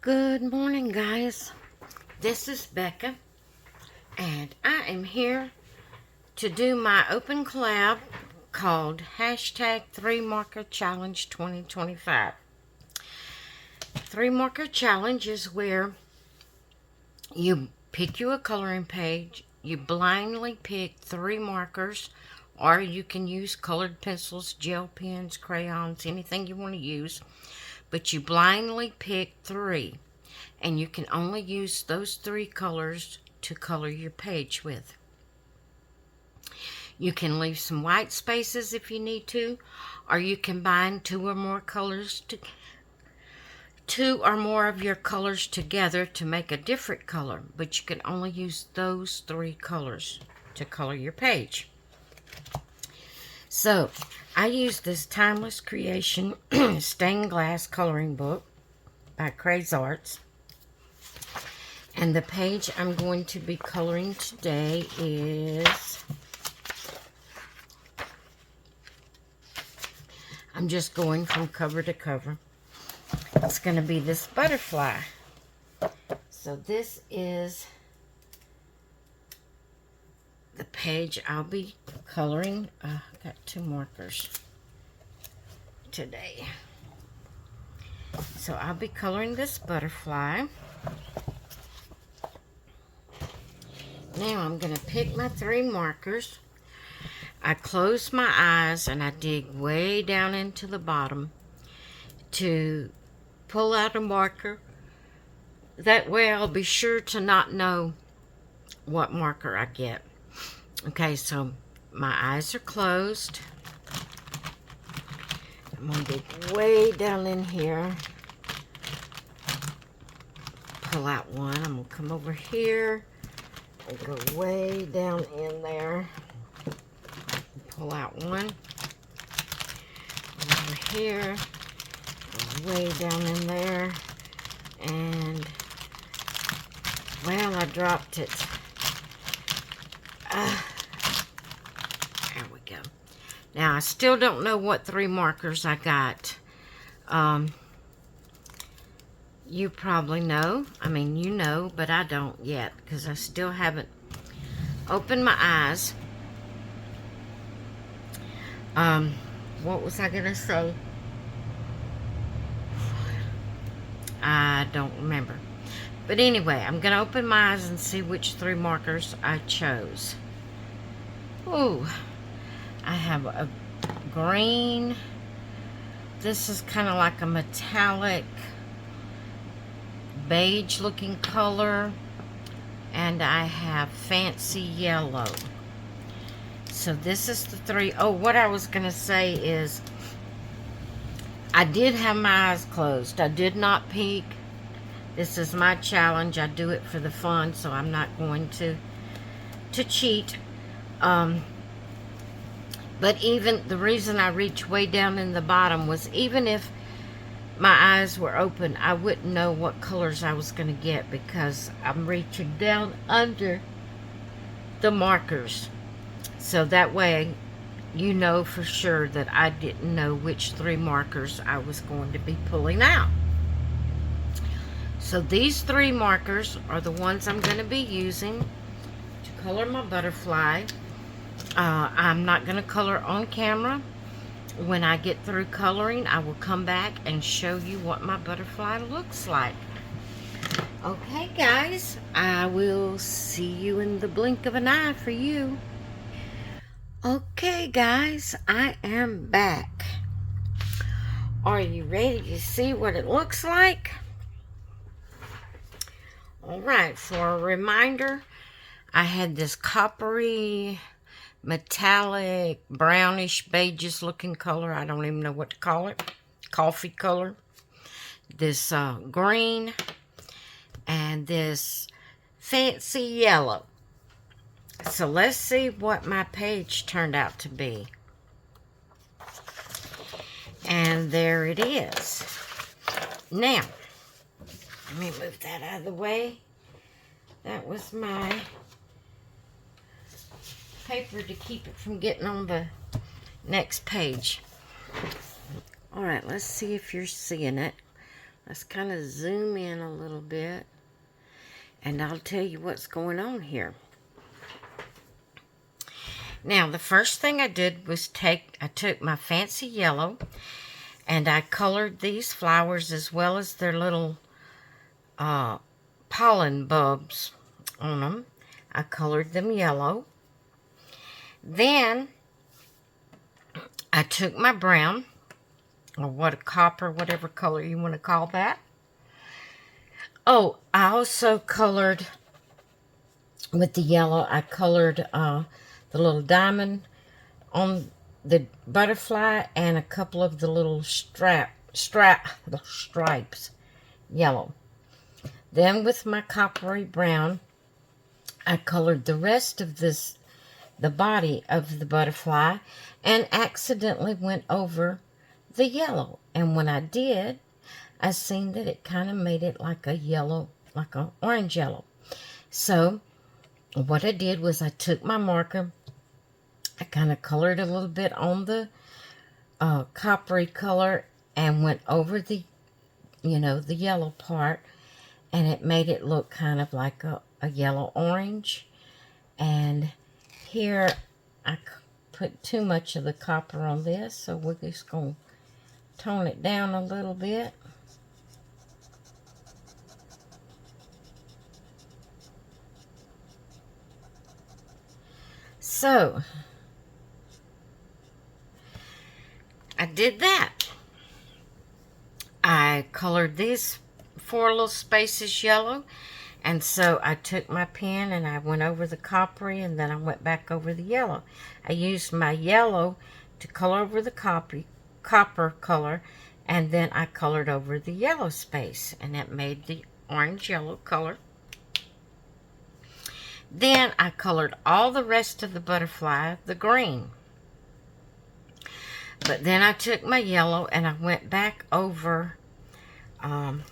Good morning, guys. This is Becca, and I am here to do my open collab called hashtag 3 Marker Challenge 2025. 3 Marker Challenge is where you pick you a coloring page, you blindly pick 3 markers, or you can use colored pencils, gel pens, crayons, anything you want to use, but you blindly pick 3. And you can only use those 3 colors to color your page with. You can leave some white spaces if you need to, or you combine 2 or more colors to 2 or more of your colors together to make a different color, but you can only use those 3 colors to color your page. So, I use this Timeless Creation stained glass coloring book by Craze Arts. And the page I'm going to be coloring today is, I'm just going from cover to cover. It's going to be this butterfly. So this is the page I'll be coloring. I've got 2 markers today. So I'll be coloring this butterfly. Now I'm going to pick my 3 markers. I close my eyes and I dig way down into the bottom to pull out a marker. That way I'll be sure to not know what marker I get. Okay, so my eyes are closed. I'm going to dig way down in here. Pull out one. I'm going to come over here. And go way down in there. Pull out one. Over here. Go way down in there. And, well, I dropped it. There we go. Now, I still don't know what 3 markers I got. You probably know. I mean, you know, but I don't yet because I still haven't opened my eyes. What was I going to say? I don't remember. But anyway, I'm going to open my eyes and see which 3 markers I chose. Ooh, I have a green. This is kind of like a metallic beige looking color, and I have fancy yellow. So this is the 3. Oh, what I was going to say is I did have my eyes closed. I did not peek. This is my challenge. I do it for the fun, so I'm not going to cheat. But even the reason I reached way down in the bottom was even if my eyes were open, I wouldn't know what colors I was going to get because I'm reaching down under the markers. So that way, you know for sure that I didn't know which 3 markers I was going to be pulling out. So these 3 markers are the ones I'm going to be using to color my butterfly. I'm not going to color on camera. When I get through coloring, I will come back and show you what my butterfly looks like. Okay, guys, I will see you in the blink of an eye for you. Okay, guys, I am back. Are you ready to see what it looks like? Alright, for a reminder, I had this coppery, metallic, brownish, beigeish looking color. I don't even know what to call it. Coffee color. This green. And this fancy yellow. So let's see what my page turned out to be. And there it is. Now, let me move that out of the way. That was my paper to keep it from getting on the next page. Alright, let's see if you're seeing it. Let's kind of zoom in a little bit, and I'll tell you what's going on here. Now, the first thing I did was I took my fancy yellow, and I colored these flowers as well as their little pollen bulbs on them. I colored them yellow. Then I took my brown, or copper, whatever color you want to call that. Oh, I also colored with the yellow. I colored the little diamond on the butterfly and a couple of the little stripes yellow. Then with my coppery brown, I colored the rest of the body of the butterfly, and accidentally went over the yellow. And when I did, I seen that it kind of made it like a yellow, like an orange yellow. So what I did was I took my marker, I kind of colored a little bit on the coppery color and went over the, the yellow part, and it made it look kind of like a yellow orange. And here I put too much of the copper on this, so we're just going to tone it down a little bit. So I did that. I colored these 4 little spaces yellow, and so I took my pen and I went over the coppery, and then I went back over the yellow. I used my yellow to color over the copper color, and then I colored over the yellow space, and that made the orange yellow color. Then I colored all the rest of the butterfly the green. But then I took my yellow and I went back over, wrong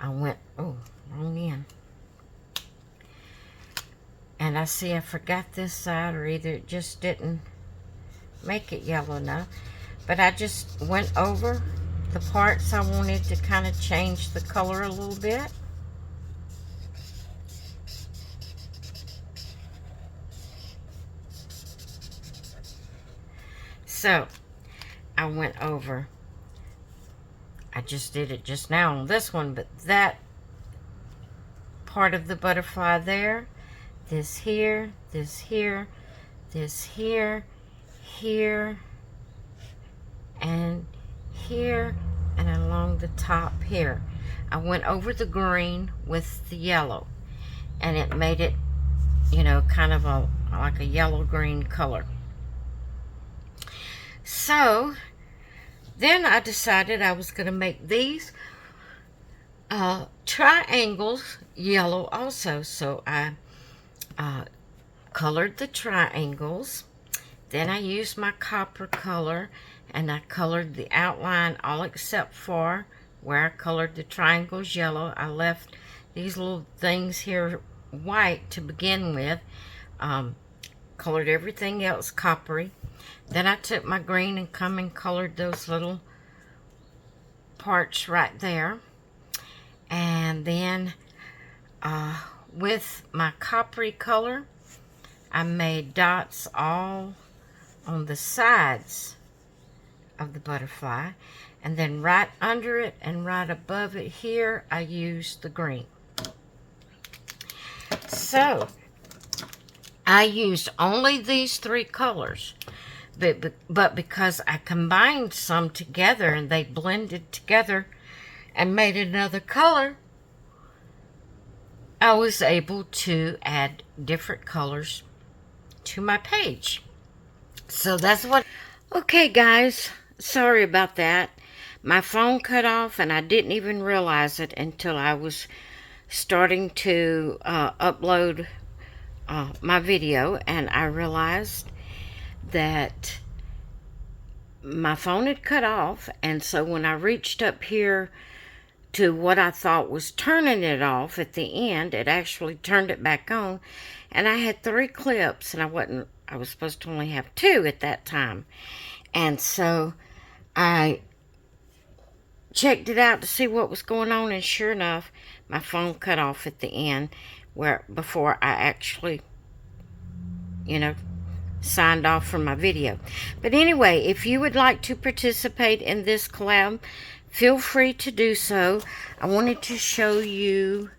end. And I see I forgot this side, or either it just didn't make it yellow enough. But I just went over the parts I wanted to kind of change the color a little bit. So I went over, I just did it just now on this one, but that part of the butterfly there, this here, this here, this here, here, and here, and along the top here. I went over the green with the yellow, and it made it, kind of like a yellow-green color. So then I decided I was going to make these triangles yellow also. So I colored the triangles. Then I used my copper color, and I colored the outline all except for where I colored the triangles yellow. I left these little things here white to begin with. Colored everything else coppery. Then I took my green and come and colored those little parts right there. And then with my coppery color, I made dots all on the sides of the butterfly. And then right under it and right above it here, I used the green. So I used only these 3 colors. But because I combined some together and they blended together and made another color, I was able to add different colors to my page. So that's what... Okay, guys, sorry about that. My phone cut off and I didn't even realize it until I was starting to upload my video, and I realized that my phone had cut off. And so when I reached up here to what I thought was turning it off at the end, it actually turned it back on, and I had 3 clips, and I was supposed to only have 2 at that time. And so I checked it out to see what was going on, and sure enough, my phone cut off at the end before I actually, signed off from my video. But anyway, if you would like to participate in this collab, feel free to do so. I wanted to show you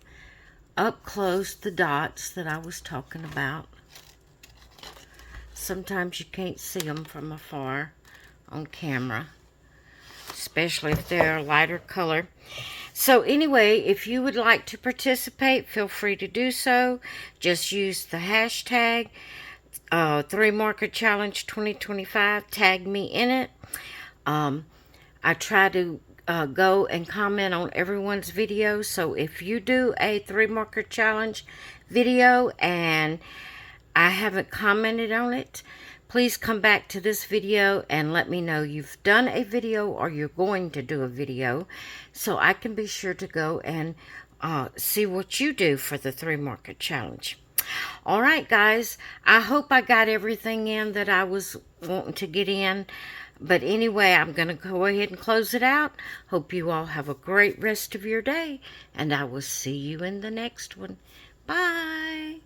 up close the dots that I was talking about. Sometimes you can't see them from afar on camera, especially if they're a lighter color. So anyway, if you would like to participate, feel free to do so. Just use the hashtag 3 Marker Challenge 2025. Tag me in it. I try to go and comment on everyone's video. So if you do a 3 Marker Challenge video and I haven't commented on it, please come back to this video and let me know you've done a video or you're going to do a video, so I can be sure to go and see what you do for the 3 Marker Challenge. Alright guys, I hope I got everything in that I was wanting to get in. But anyway, I'm going to go ahead and close it out. Hope you all have a great rest of your day, and I will see you in the next one. Bye!